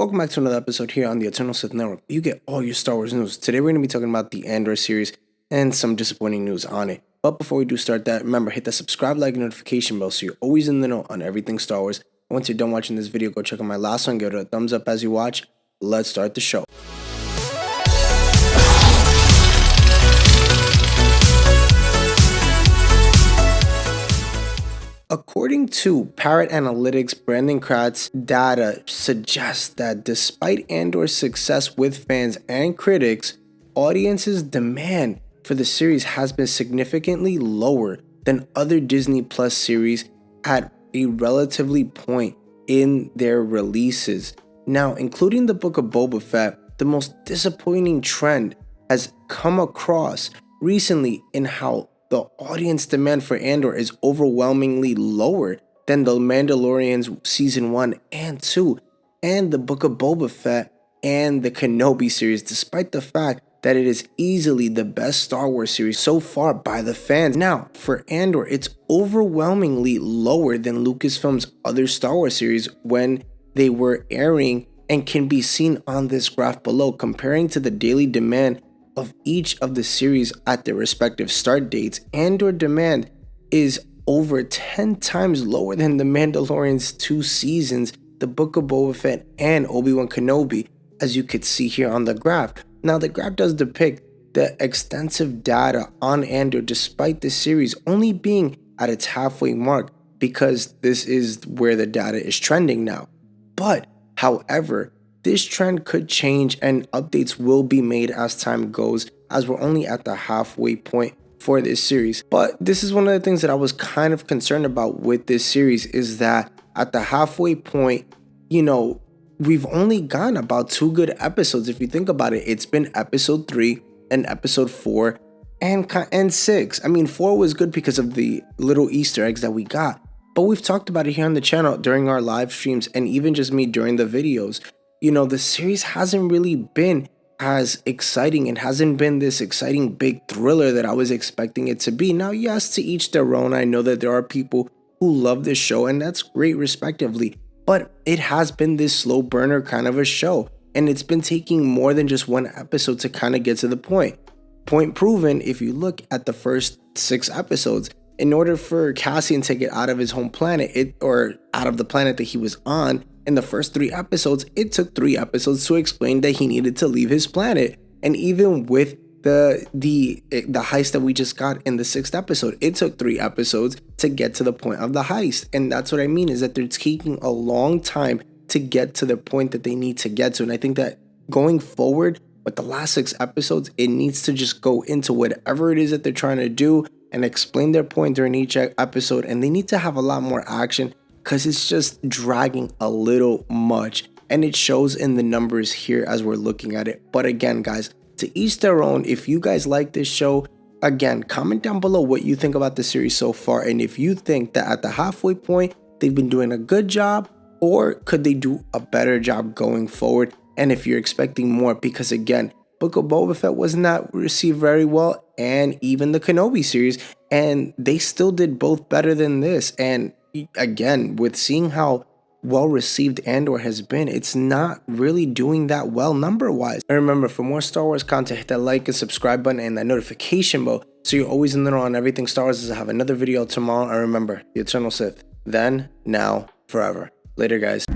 Welcome back to another episode here on the Eternal Sith Network. You get all your Star Wars news. Today we're going to be talking about the Andor series and some disappointing news on it. But before we do start that, remember, hit that subscribe, like, and notification bell so you're always in the know on everything Star Wars. And once you're done watching this video, go check out my last one, give it a thumbs up as you watch. Let's start the show. According to Parrot Analytics, Brandon Kratz's data suggests that despite Andor's success with fans and critics, audiences' demand for the series has been significantly lower than other Disney Plus series at a relatively point in their releases. Now, including the Book of Boba Fett, the most disappointing trend has come across recently in how the audience demand for Andor is overwhelmingly lower than the Mandalorian's Season 1 and 2, and the Book of Boba Fett and the Kenobi series, despite the fact that it is easily the best Star Wars series so far by the fans. Now, for Andor, it's overwhelmingly lower than Lucasfilm's other Star Wars series when they were airing, and can be seen on this graph below, comparing to the daily demand of each of the series at their respective start dates. Andor demand is over 10 times lower than the Mandalorian's 2 seasons, the Book of Boba Fett and Obi-Wan Kenobi, as you could see here on the graph. Now, the graph does depict the extensive data on Andor despite the series only being at its halfway mark, because this is where the data is trending now. But, however, this trend could change and updates will be made as time goes, as we're only at the halfway point for this series. But this is one of the things that I was kind of concerned about with this series, is that at the halfway point, we've only gotten about 2 good episodes. If you think about it, it's been episode 3 and episode 4 and 6. I mean, 4 was good because of the little Easter eggs that we got. But we've talked about it here on the channel during our live streams, and even just me during the videos. The series hasn't really been as exciting and hasn't been this exciting big thriller that I was expecting it to be. Now, yes, to each their own. I know that there are people who love this show, and that's great respectively. But it has been this slow burner kind of a show, and it's been taking more than just one episode to kind of get to the point. Point proven, if you look at the first 6 episodes, in order for Cassian to get out of his home planet, or out of the planet that he was on, in the first 3 episodes, it took 3 episodes to explain that he needed to leave his planet. And even with the heist that we just got in the 6th episode, it took 3 episodes to get to the point of the heist. And that's what I mean, is that they're taking a long time to get to the point that they need to get to. And I think that going forward with the last 6 episodes, it needs to just go into whatever it is that they're trying to do and explain their point during each episode. And they need to have a lot more action, because it's just dragging a little much, and it shows in the numbers here as we're looking at it. But again, guys, to each their own. If you guys like this show, again, comment down below what you think about the series so far, and if you think that at the halfway point they've been doing a good job, or could they do a better job going forward, and if you're expecting more, because again, Book of Boba Fett was not received very well, and even the Kenobi series, and they still did both better than this. And again, with seeing how well received Andor has been, it's not really doing that well number wise. And remember, for more Star Wars content, hit that like and subscribe button and that notification bell so you're always in the know on everything Star Wars. As I have another video tomorrow. And remember, the Eternal Sith, then, now, forever. Later, guys.